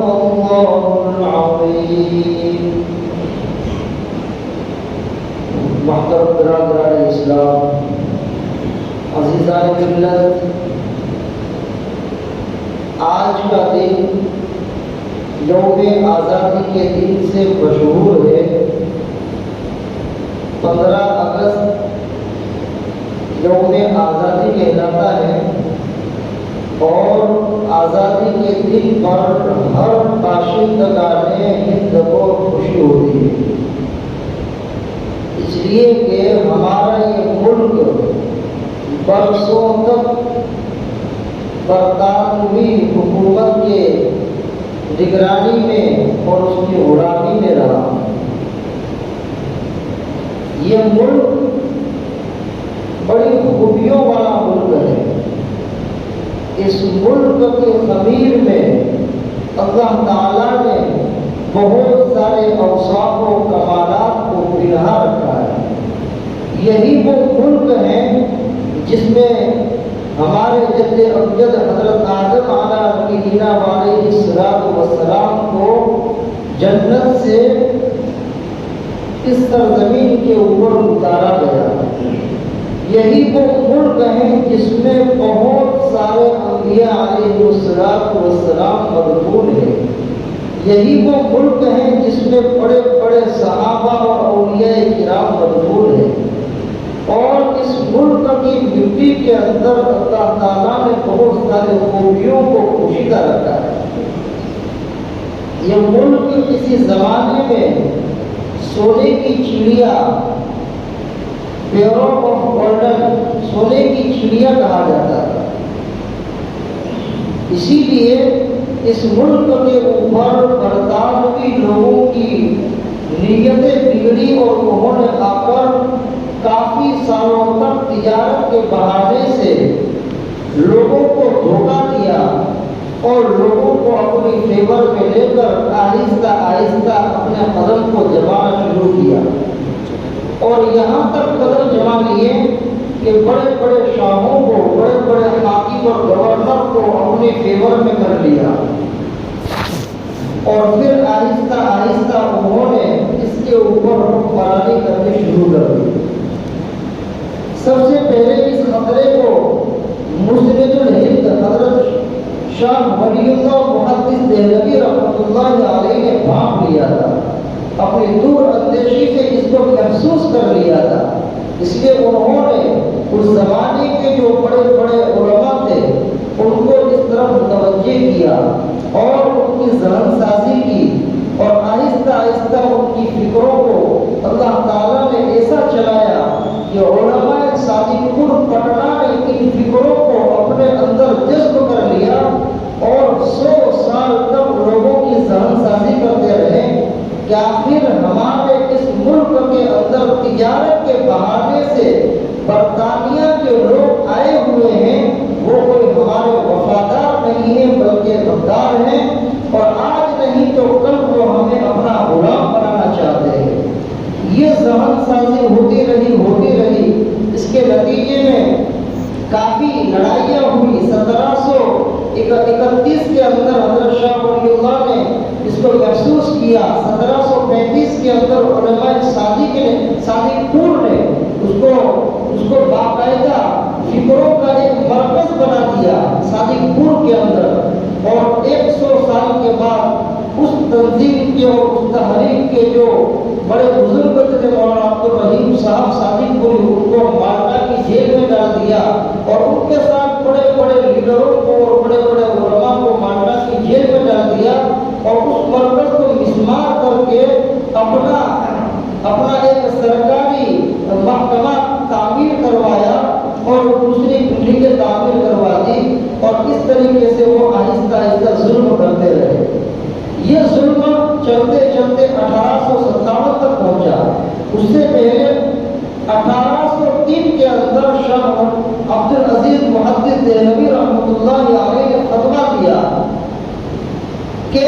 الله العظيم. محترم برادران اسلام، عزیزان ملت، آج کا دن یوم آزادی کے دن سے مشہور ہے۔ 15 اگست یوم آزادی کہلاتا ہے اور آزادی کے دن پر ہر باشندگان ہند کو خوشی ہوتی ہے، اس لیے کہ ہمارا یہ ملک برسوں تک برطانوی حکومت کے نگرانی میں اور اس کی غلامی میں رہا۔ یہ ملک بڑی خوبیوں والا ملک ہے۔ اس ملک کے خمیر میں اللہ تعالیٰ نے بہت سارے اوصاف و کمالات کو پنہا رکھا ہے۔ یہی وہ ملک ہے جس میں ہمارے جد امجد حضرت آدم علیہ السلام کو جنت سے اس سرزمین کے اوپر اتارا گیا۔ یہی وہ ملک ہے جس میں بہت سارے انبیاء علیہ السلام مدفون ہیں۔ یہی وہ ملک ہے جس میں بڑے بڑے صحابہ اور اولیاء کرام مدفون ہیں، اور اس ملک کی مٹی کے اندر اللہ تعالیٰ نے بہت سارے خوبیوں کو پوشیدہ رکھا ہے۔ یہ ملک کسی زمانے میں سونے کی چڑیا، پیرو آف گولڈن، سونے کی چڑیا کہا جاتا تھا۔ اسی لیے اس ملک کے اوپر برطانوی لوگوں کی نیتیں بگڑی اور انہوں نے آ کر کافی سالوں تک تجارت کے بہانے سے لوگوں کو دھوکہ دیا اور لوگوں کو اپنی فیور میں لے کر آہستہ آہستہ اپنے قدم کو جمانا شروع کیا، اور یہاں تک قدم جما لیے کہ بڑے بڑے شاہوں کو، بڑے بڑے حاکم اور گورنر کو اپنے فیور میں کر لیا، اور پھر آہستہ آہستہ انہوں نے اس کے اوپر حکمرانی کرنے شروع کر دی۔ سب سے پہلے اس خطرے کو مسند الہند حضرت شاہ ولی اللہ محدث دہلوی رحمۃ اللہ علیہ نے بھانپ لیا تھا، اپنی دور اندیشی سے اس کو محسوس کر لیا تھا۔ اس لیے انہوں نے اس زمانے کے جو بڑے بڑے علماء تھے ان کو اس طرف متوجہ کیا اور ان کی ذہن سازی کی، اور آہستہ آہستہ ان کی فکروں کو اللہ تعالیٰ نے ایسا چلایا کہ علماء صادقین پٹنہ نے ان فکروں کو اپنے اندر جذب کر لیا، اور 100 سال تک لوگوں کی ذہن سازی کرتے رہے کہ آخر ہمارے اس ملک کے اندر تجارت کے بہانے سے برطانیہ کے لوگ آئے ہوئے ہیں، وہ کوئی ہمارے وفادار نہیں ہیں بلکہ غدار ہیں، اور آج نہیں تو کل وہ ہمیں اپنا غلام بنانا چاہتے ہیں۔ یہ ذہن سازی ہوتی رہی۔ اس کے نتیجے میں کافی لڑائیاں ہوئی۔ 1731 کے اندر حضرت شاہ ولی اللہ نے اس کو محسوس کیا۔ 1735 کے اندر علماء صادقین نے اس کو باقاعدہ فکروں کا ایک مرکز بنا دیا صادقپور کے اندر، اور 100 سال کے بعد اس تنظیم کے اور اس تحریک کے جو بڑے بزرگ تھے مولانا عبدالرحیم صاحب صادقپوری، ان کو مالٹا کی جیل میں ڈال دیا، اور ان کے ساتھ بڑے بڑے لیڈروں کو اور بڑے بڑے علماء کو مالٹا کی جیل میں ڈال دیا، اور اس مرکز کو مسمار کر کے اپنا ایک سرکاری محکمہ تعمیر کروایا اور دوسری بلڈنگیں تعمیر کروا دی، اور اس طریقے سے وہ آہستہ آہستہ ظلم کرتے رہے۔ یہ ظلم چلتے چلتے 1857 تک پہنچا۔ اس سے پہلے 1803 کے اندر شاہ عبدالعزیز محدث دہلوی رحمۃ اللہ علیہ نے فتویٰ دیا کہ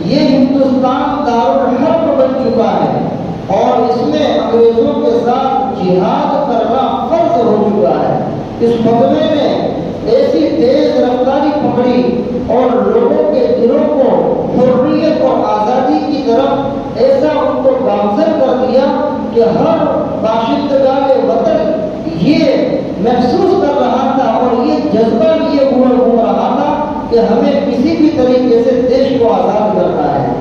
یہ ہندوستان دارالحرب بن چکا ہے، اور اس میں انگریزوں کے ساتھ جہاد کرنا فرض ہو چکا ہے۔ اس فتوے نے ایسی تیز رفتاری پکڑی اور لوگوں کے دلوں کو کہ ہر باشندگان وطن یہ محسوس کر رہا تھا اور یہ جذبہ لیے ہو رہا تھا کہ ہمیں کسی بھی طریقے سے دیش کو آزاد کرنا ہے۔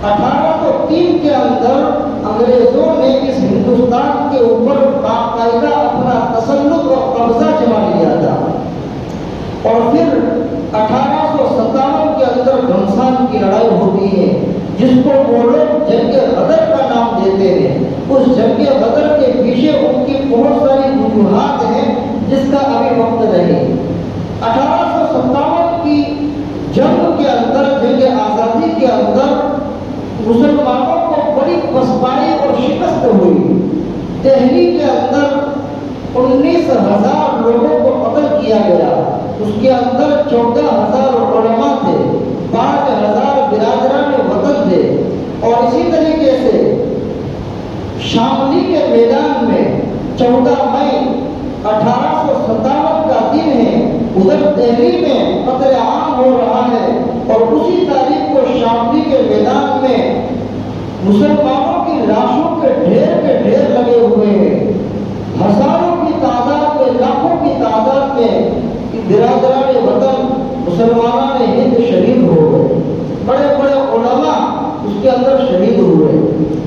1803 کے اندر انگریزوں نے اس ہندوستان کے اوپر باقاعدہ اپنا تسلط اور قبضہ جما لیا تھا، اور پھر 1857 کے اندر گھمسان کی لڑائی ہوتی ہے، جس کو وہ لوگ جنگ غدر کا نام دیتے ہیں۔ اس جنگ غدر کے پیچھے ان کی بہت ساری وجوہات ہیں جس کا ابھی وقت نہیں۔ 1857 کی جنگ کے اندر، جنگ آزادی کے اندر مسلمانوں کو بڑی پسپائی اور شکست ہوئی۔ دہلی کے اندر 19,000 لوگوں کو قتل کیا گیا، اس کے اندر 14,000 علماء تھے، 5,000 برادران وطن تھے، اور اسی طریقے سے شاملی کے میدان میں 14 مئی 1857 کا دن ہے، ادھر دہلی میں قتل عام ہو رہا ہے، اور اسی تاریخ کو شاملی کے میدان میں مسلمانوں کی لاشوں کے ڈھیر لگے ہوئے ہیں۔ ہزاروں کی تعداد میں، لاکھوں کی تعداد میں برادران وطن مسلمانان ہند شہید ہو گئے، بڑے بڑے علماء اس کے اندر شہید ہوئے۔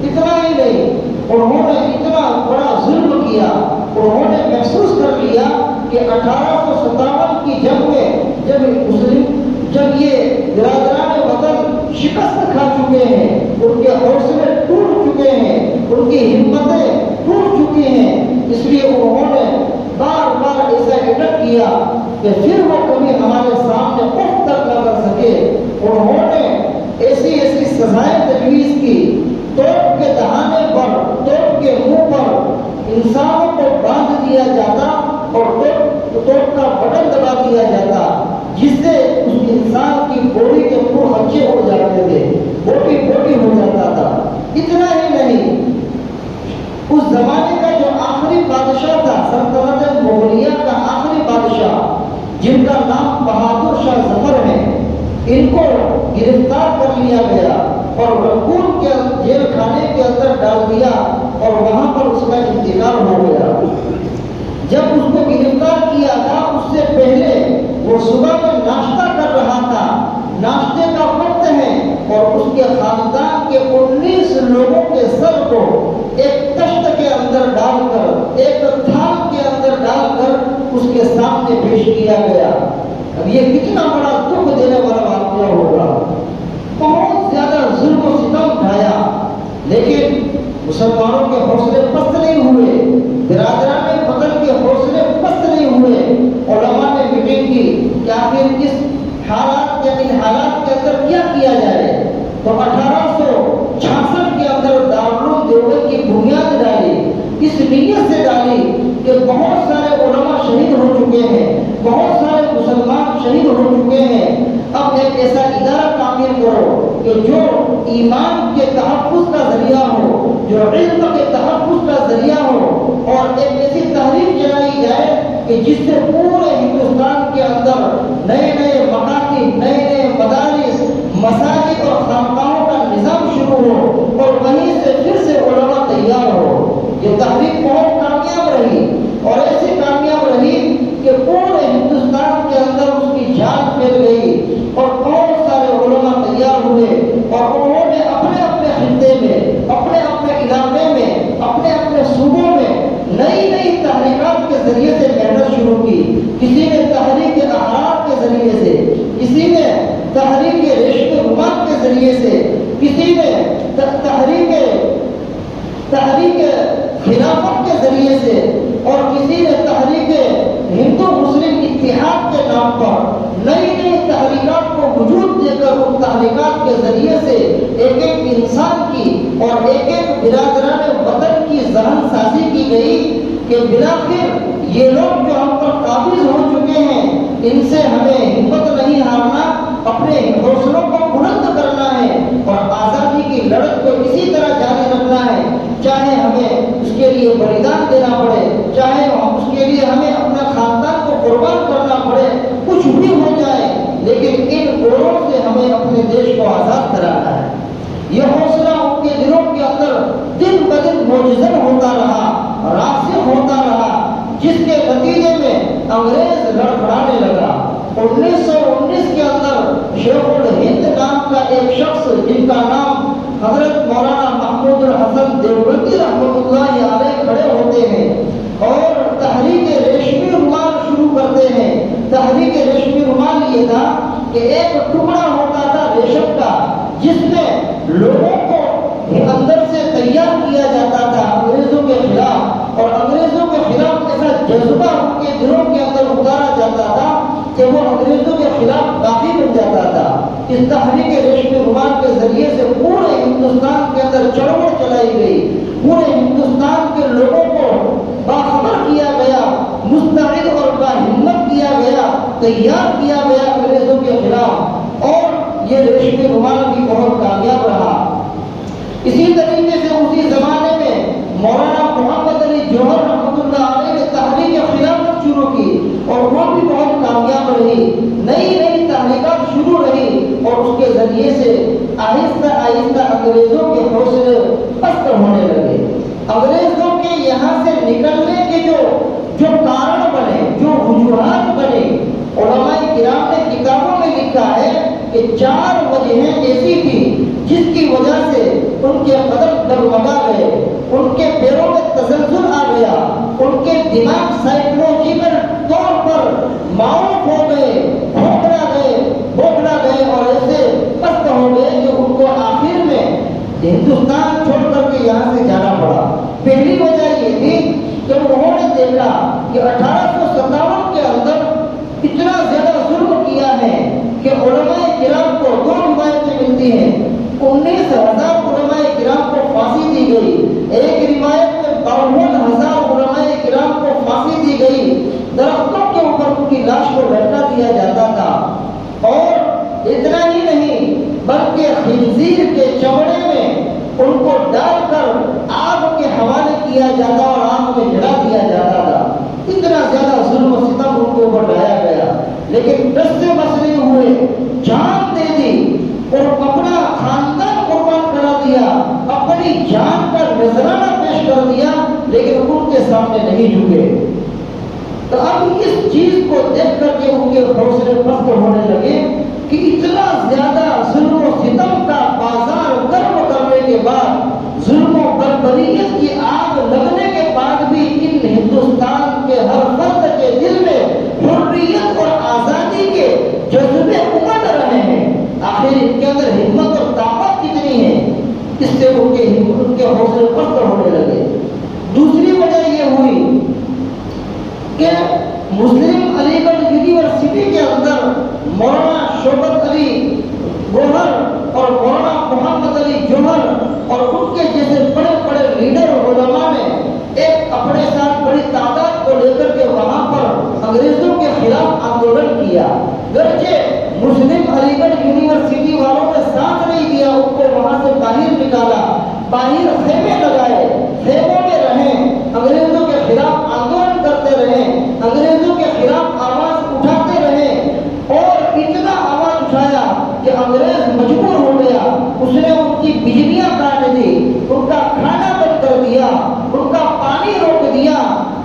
اتنا ہی نہیں، انہوں نے اتنا بڑا ظلم کیا، انہوں نے محسوس کر لیا کہ 1857 کی جنگ میں جب یہ برادران وطن شکست کھا چکے ہیں، ان کے حوصلے ٹوٹ چکے ہیں، ان کی ہمتیں ٹوٹ چکی ہیں، اس لیے انہوں نے بار بار ایسا اٹک کیا کہ پھر وہ کبھی ہمارے سامنے اٹھ تک نہ کر سکے۔ انہوں نے ایسی سزائیں تجویز کی، توپ کے دہانے پر، توپ کے منہ پر انسانوں کو باندھ دیا جاتا اور توپ کا بٹن دبا دیا جاتا، جس سے اس انسان کی بوڈی کے منہ اچھے ہو جاتے تھے، بوٹی ہو جاتا تھا۔ اتنا ہی نہیں، اس زمانے کا جو آخری بادشاہ تھا، سلطنت مغلیہ کا آخری بادشاہ، جن کا نام بہادر شاہ ظفر ہے، ان کو گرفتار کر لیا گیا اور رکون کے جیل خانے کے اندر ڈال دیا، اور وہاں پر اس کا انتقال ہو گیا۔ جب اس کو گرفتار کیا تھا، اس سے پہلے وہ صبح میں ناشتہ کر رہا تھا، ناشتے کا وقت ہے، اور اس کے خاندان کے 19 لوگوں کے سر کو ایک تشت کے اندر ڈال کر، ایک تھال کے اندر ڈال کر اس کے سامنے پیش کیا گیا۔ اب یہ کتنا بڑا دکھ دینے والا واقعہ ہوگا، بہت زیادہ ظلم و ستم ڈھایا، لیکن مسلمانوں کے حوصلے پست نہیں ہوئے، برادران وطن کے حوصلے پست نہیں ہوئے۔ علماء نے میٹنگ کی کہ آخر اس حالات کے اندر کیا جائے، تو 1866 کے اندر دارالعلوم دیوبند کی بنیاد ڈالی، اس نیت سے ڈالی کہ بہت سارے علماء شہید ہو چکے ہیں، بہت سارے مسلمان شہید ہو چکے ہیں، اب ایک ایسا ادارہ تعمیر کرو کہ جو ایمان کے تحفظ کا ذریعہ ہو، جو علم کے تحفظ کا ذریعہ ہو، اور ایک ایسی تحریک چلائی جائے کہ جس سے پورے ہندوستان کے اندر نئے نئے مکاتب، نئے مدارس، مساجد اور خانقاہوں کا نظام شروع ہو، اور وہیں سے پھر سے علماء تیار ہو۔ یہ تحریک بہت کامیاب رہی، اور ایسی کامیاب رہی کہ پورے ہندوستان کے اندر اس کی جھاگ پھیل گئی، اور بہت سارے علماء تیار ہوئے، اور انہوں نے اپنے اپنے خطے میں، اپنے اپنے علاقے میں، اپنے اپنے صوبوں میں نئی نئی تحریکات کے ذریعے سے محنت شروع کی۔ کسی نے تحریک احرار کے ذریعے سے، کسی نے تحریک ریشم رومان کے ذریعے سے، کسی نے تحریک خلافت کے ذریعے سے، اور کسی نے تحریک ہندو مسلم اتحاد کے نام پر نئی نئی تحریکات کو وجود دے کر ان تحریکات کے ذریعے سے ایک ایک انسان کی اور ایک ایک برادران وطن کی ذہن سازی کی گئی کہ بلاخر یہ لوگ جو ہم پر قابض ہو چکے ہیں، ان سے ہمیں ہمت نہیں ہارنا، اپنے حوصلوں کو بلند کرنا ہے، اور آزادی کی لڑت کو اسی طرح جاری رکھنا ہے، چاہے ہمیں اس کے لیے بلیدان دینا پڑے، چاہے اس کے لیے ہمیں اپنا خاندان کو قربان کرنا پڑے، کچھ بھی ہو جائے، لیکن ان گروہوں سے ہمیں اپنے دیش کو آزاد کرانا ہے۔ یہ حوصلہ ان کے دلوں کے اندر دن بدن موجود مجزل ہوتا رہا، راسخ ہوتا رہا، جس کے نتیجے میں انگریز لڑکھڑانے لگا۔ 1919 کے اندر شیخ الہند نام کا ایک شخص جن کا نام حضرت مولانا محمود الحسن دیوبندی رحمۃ اللہ علیہ کھڑے ہوتے ہیں اور تحریک ریشمی رومال شروع کرتے ہیں۔ تحریک ریشمی رومال یہ تھا کہ ایک ٹکڑا ہوتا تھا ریشم کا، جس میں لوگوں کو اندر سے تیار کیا جاتا تھا انگریزوں کے خلاف، اور انگریزوں کے خلاف ایسا جذبہ ان کے دلوں کے اندر اتارا جاتا تھا کہ وہ انگریزوں کے خلاف باغی بن جاتا تھا۔ اس تحریک ریشمی رومال کے ذریعے سے پورے ہندوستان کے اندر چڑھوڑ چلائی گئی، پورے ہندوستان کے لوگوں کو باخبر کیا گیا، مستعد اور باہمت کیا گیا، تیار کیا گیا انگریزوں کے خلاف، اور یہ ریشمی رومال بھی بہت کامیاب رہا۔ اسی طریقے سے اسی زمانے میں مولانا محمد علی جوہر رحمۃ اللہ علیہ نے تحریک خلافت شروع کی اور وہ بھی بہت کامیاب رہی۔ نئی نئی تحریکات شروع رہی اور اس کے ذریعے سے آہستہ آہستہ انگریزوں کے حوصلے پست ہونے لگے۔ انگریزوں کے یہاں سے نکلنے کے جو کارن بنے، جو وجوہات بنے، علماء کرام نے کتابوں میں لکھا ہے کہ 4 وجہیں ایسی تھی جس کی وجہ سے ان کے قدم ڈگمگا گئے، ان کے پیروں میں تزلزل آ گیا، ان کے دماغ سائیکولوجیکل طور پر معاف ہو گئے، بوکھلا گئے اور ایسے پست ہو گئے کہ ان کو آخر میں ہندوستان چھوڑ کر کے یہاں سے جانا پڑا۔ پہلی وجہ یہ تھی کہ انہوں نے دیکھا کہ 1857 کے اندر اتنا زیادہ ظلم کیا ہے کہ علماء کرام کو 2 روایتیں ملتی ہیں، 19,000 علماء کرام کو پھانسی دی گئی، ایک روایت میں 52,000 علماء کرام کو پھانسی دی گئی، درختوں کے اوپر ان کی لاش کو لٹکا دیا جاتا تھا، اور اتنا ہی نہیں بلکہ خنزیر کے چمڑے میں ان کو ڈال کر آگ کے حوالے کیا جاتا اور آگ میں جلا دیا جاتا تھا۔ اتنا زیادہ ظلم و ستم ان کو اوپر ڈایا گیا، لیکن دس سے بس نہیں ہوئے، جان دے دی اور اپنا خاندان قربان کرا دیا، اپنی جان کا نذرانہ پیش کر دیا، لیکن ان کے سامنے نہیں جھکے۔ تو اب اس چیز کو دیکھ کر کے ان کے حوصلے پست ہونے لگے کہ اتنا زیادہ ظلم و ستم کا بازار گرم کرنے کے بعد، ظلم و بربریت کی آگ لگنے کے بعد بھی ان ہندوستان کے ہر فرد کے دل میں حریت اور آزادی کے جذبے امڈ رہے ہیں۔ آخر ان کے اندر ہمت اور طاقت کتنی ہے، اس سے ان کے حوصلے پست ہونے لگے۔ دوسری وجہ یہ ہوئی کہ مسلم علی گڑھ یونیورسٹی کے اندر مولانا شوکت علی گوہر اور مولانا محمد علی جوہر اور ان کے جیسے بڑے بڑے لیڈر علماء نے ایک اپنے ساتھ بڑی تعداد کو لے کر کے وہاں پر انگریزوں کے خلاف آندولن کیا۔ گرچہ مسلم علی گڑھ یونیورسٹی والوں نے ساتھ نہیں دیا، ان کو وہاں سے باہر نکالا، باہر خیمے لگائے، خیموں میں رہے، انگریزوں کے خلاف آندولن کرتے رہے، انگریزوں کے خلاف آواز اٹھاتے رہے، اور اتنا آواز اٹھایا کہ انگریز مجبور ہو گیا، اس نے ان کی بجلیاں کاٹ دی، ان کا کھانا بند کر دیا، ان کا پانی روک دیا۔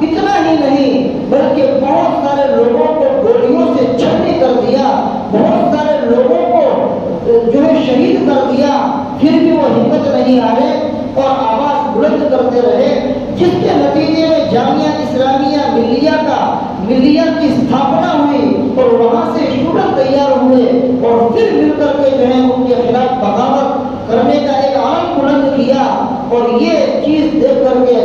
اتنا ہی نہیں بلکہ بہت سارے لوگوں کو گولیوں سے چھلنی کر دیا، بہت سارے لوگوں کو جو ہے شہید کر دیا، پھر بھی وہ ہمت نہیں ہارے اور آواز بلند کرتے رہے، جس کے نتیجے میں جامعہ اسلامیہ ملیہ کی استھاپنا ہوئی اور وہاں سے اسٹوڈنٹ تیار ہوئے، اور پھر مل کر کے جو ہے ان کے خلاف بغاوت کرنے کا ایک عالم بلند کیا۔ اور یہ چیز دیکھ کر کے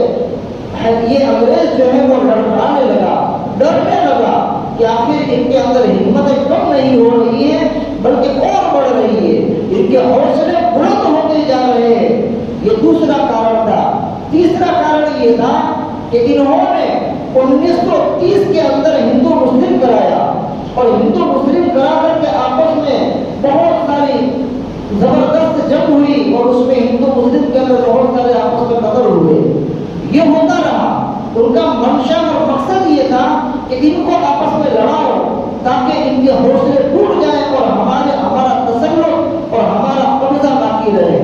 یہ انگریز جو ہے وہ لڑکھڑانے لگا، ڈرنے لگا کہ آخر ان کے اندر ہمتیں کم نہیں ہو رہی ہیں بلکہ اور بڑھ رہی ہے، ان کے حوصلے بلند ہوتے جا رہے ہیں۔ یہ دوسرا کارن تھا۔ تیسرا کارن یہ تھا کہ انہوں نے 1930 کے اندر ہندو مسلم کرایا، اور ہندو مسلم کرا کر کے آپس میں بہت ساری زبردست جنگ ہوئی، اور اس میں ہندو مسلم کے اندر بہت سارے آپس میں قتل ہوئے۔ یہ ہوتا رہا۔ ان کا منشا اور مقصد یہ تھا کہ ان کو آپس میں لڑاؤ تاکہ ان کے حوصلے ٹوٹ جائیں اور ہمارا تسلط اور ہمارا قبضہ باقی رہے۔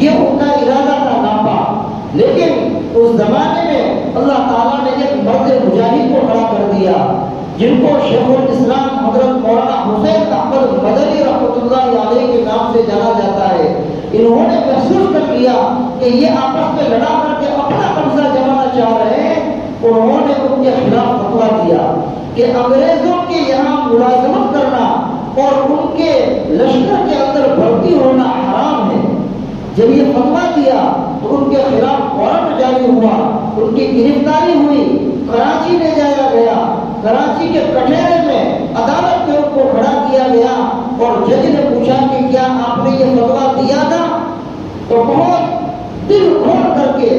یہ ان کا ارادہ تھا ناپاک، لیکن انہوں نے محسوس کر لیا کہ یہ آپس میں لڑا کر کے اپنا قبضہ جمانا چاہ رہے ہیں، انہوں نے ان کے خلاف فتویٰ دیا کہ انگریزوں کے یہاں ملازمت کرنا اور ان کے لشکر کے اندر بھرتی ہونا حرام ہے۔ جب یہ فتویٰ دیا تو ان کے خلاف وارنٹ جاری ہوا، ان کی گرفتاری ہوئی، کراچی لے جایا گیا، کراچی کے کٹہرے میں عدالت میں ان کو کھڑا کیا گیا اور جج نے پوچھا کہ کیا آپ نے یہ فتویٰ دیا تھا؟ تو بہت دل کھول کر کے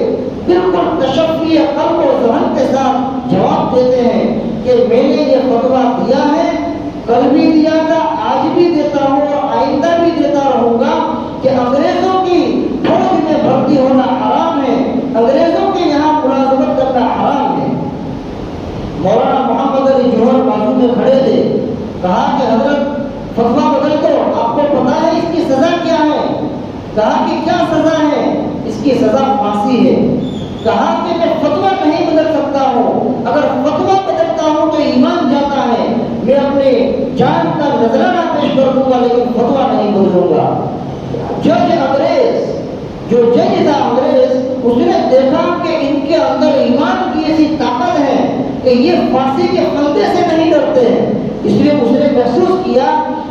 بالکل تشفی قلب و ذہن کے ساتھ جواب دیتے ہیں کہ میں نے یہ فتویٰ دیا ہے، کل بھی دیا تھا، آج بھی دیتا ہوں اور آئندہ بھی دیتا رہوں گا کہ انگریزوں کی فوج میں بھرتی ہونا حرام ہے، انگریزوں کے یہاں ملازمت کرنا حرام ہے۔ مولانا محمد علی جوہر بازو میں کھڑے تھے، کہا کہ حضرت فتویٰ بدل دو، آپ کو پتا ہے اس کی سزا کیا ہے؟ کہا کہ کیا سزا ہے؟ اس کی سزا پھانسی ہے۔ کہا کہ میں فتویٰ نہیں بدل سکتا ہوں، اگر فتویٰ بدلتا ہوں تو ایمان جاتا ہے، میں اپنے جان کا نذرانہ پیش کر دوں گا لیکن فتویٰ نہیں بدلوں گا۔ جج انگریز، جو جج تھا انگریز، اس نے دیکھا کہ ان کے اندر ایمان کی ایسی طاقت ہے کہ یہ پھانسی کے پھندے سے نہیں ڈرتے ہیں، اس لیے اس نے محسوس کیا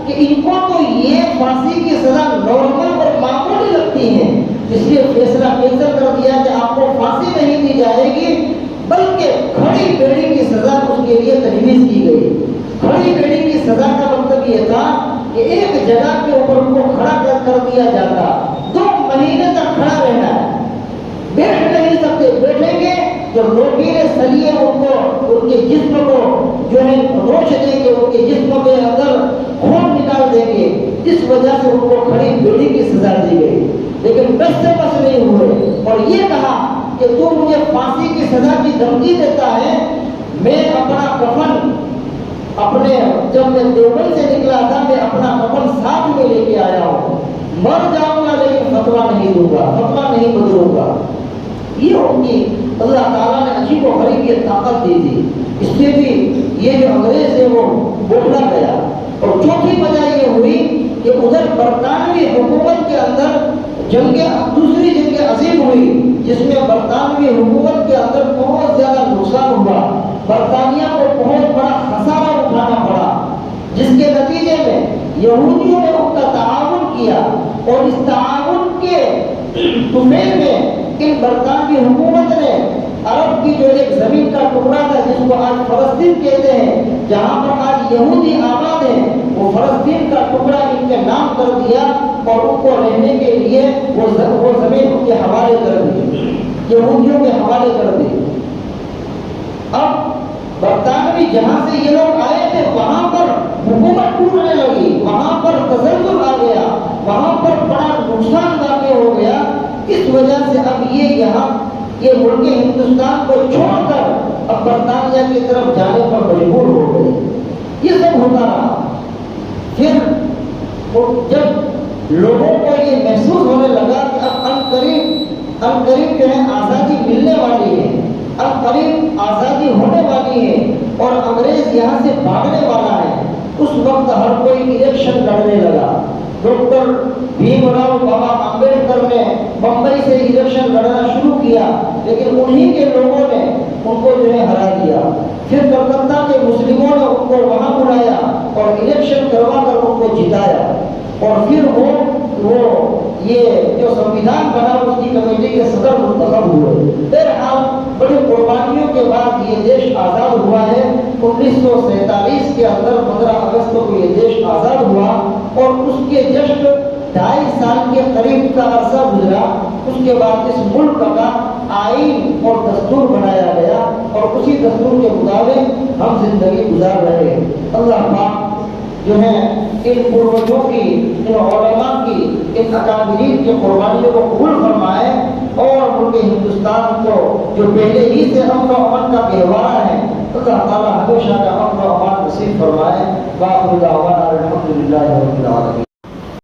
کہ ان کو تو یہ پھانسی کی سزا نارمل اور معمولی لگتی ہے، اس لیے فیصلہ کینسل کر دیا کہ آپ کو پھانسی نہیں دی جائے گی بلکہ کھڑی بیڑی کی سزا اس کے لیے تجویز کی گئی۔ کھڑی بیڑی کی سزا کا مطلب یہ تھا کہ ایک جگہ کے اوپر ان کو کھڑا کر دیا جاتا، 2 مہینے تک کھڑا رہنا ہے، بیٹھ نہیں سکتے، بیٹھیں گے تو روٹینے سلیے ان کو ان کے جسم کو جو ہے روش دیں گے، ان کے جسم کے اندر خون نکال دیں گے، اس وجہ سے ان کو کھڑی بیڑی کی سزا دی گئی۔ لیکن بس سے بس نہیں ہوئے اور یہ کہا کہ تو مجھے پھانسی کی سزا کی دھمکی دیتا ہے، میں اپنا کفن اپنے جب میں دیوبند سے نکلا تھا میں اپنا کفن ساتھ میں لے کے آیا ہوں، مر جاؤں گا لیکن فتویٰ نہیں دوں گا، فتویٰ نہیں بدلوں گا۔ یہ ان کی اللہ تعالیٰ نے عجیب و غریب یہ طاقت دی تھی، اس لیے بھی یہ جو انگریز ہے وہ بولا گیا۔ اور چوتھی وجہ یہ ہوئی کہ ادھر برطانوی حکومت کے اندر دوسری جنگ عظیم ہوئی جس میں برطانوی حکومت کے اندر بہت زیادہ نقصان ہوا، برطانیہ کو بہت بڑا خسارہ اٹھانا پڑا، جس کے نتیجے میں یہودیوں نے ان کا تعاون کیا اور اس تعاون کے تمہیں میں ان برطانوی حکومت نے عرب کی جو ایک زمین کا ٹکڑا تھا جس کو آج فلسطین کہتے ہیں، جہاں پر آج یہودی آباد ہیں، وہ فلسطین کا ٹکڑا ان کے نام کر دیا اور ان کو رہنے کے لیے وہ زمین ان کے حوالے کر دی، یہودیوں کے حوالے کر دی۔ اب برطانوی جہاں سے یہ لوگ آئے تھے وہاں پر حکومت ٹوٹنے لگی، وہاں پر تزلزل آ گیا، وہاں پر بڑا نقصان واقع ہو گیا، اس وجہ سے اب یہ ملک ہندوستان کو چھوڑ کر اب برطانیہ کی طرف جانے پر مجبور ہو گئے۔ یہ سب ہوتا رہا۔ پھر جب لوگوں کو یہ محسوس ہونے لگا کہ اب عنقریب جو ہے آزادی ملنے والی ہے، اب قریب آزادی ہونے والی ہے اور انگریز یہاں سے بھاگنے والا ہے، اس وقت ہر کوئی الیکشن لڑنے لگا۔ ڈاکٹر بھیم راؤ بابا امبیڈکر نے بمبئی سے الیکشن لڑنا شروع کیا لیکن انہی کے لوگوں نے ان کو جو ہے ہرا دیا۔ پھر کلکتہ کے مسلموں نے ان کو وہاں بلایا اور الیکشن کروا کر ان کو جتایا اور پھر وہ یہ جو سنویدھان بنا اس کی کمیٹی کے صدر منتخب ہوئے۔ بہرحال بڑی قربانیوں کے بعد یہ دیش آزاد ہوا ہے۔ 1947 کے اندر 15 اگست کو یہ دیش آزاد ہوا اور اس کے جسٹ 2.5 سال کے قریب کا عرصہ گزرا۔ اس کے بعد اس ملک کا آئین اور دستور بنایا گیا اور اسی دستور کے مطابق ہم زندگی گزار رہے ہیں۔ اللہ پاک جو ہے ان پروجوں کی، ان علماء کی، ان اکابرین کی قربانیوں کو قبول فرمائے اور ملک ہندوستان کو جو پہلے ہی سے امن و امان کا گہوارہ ہے اللہ تعالیٰ ہمیشہ کا امن و امان نصیب فرمائے۔ وآخر دعوانا الحمدللہ رب العالمین۔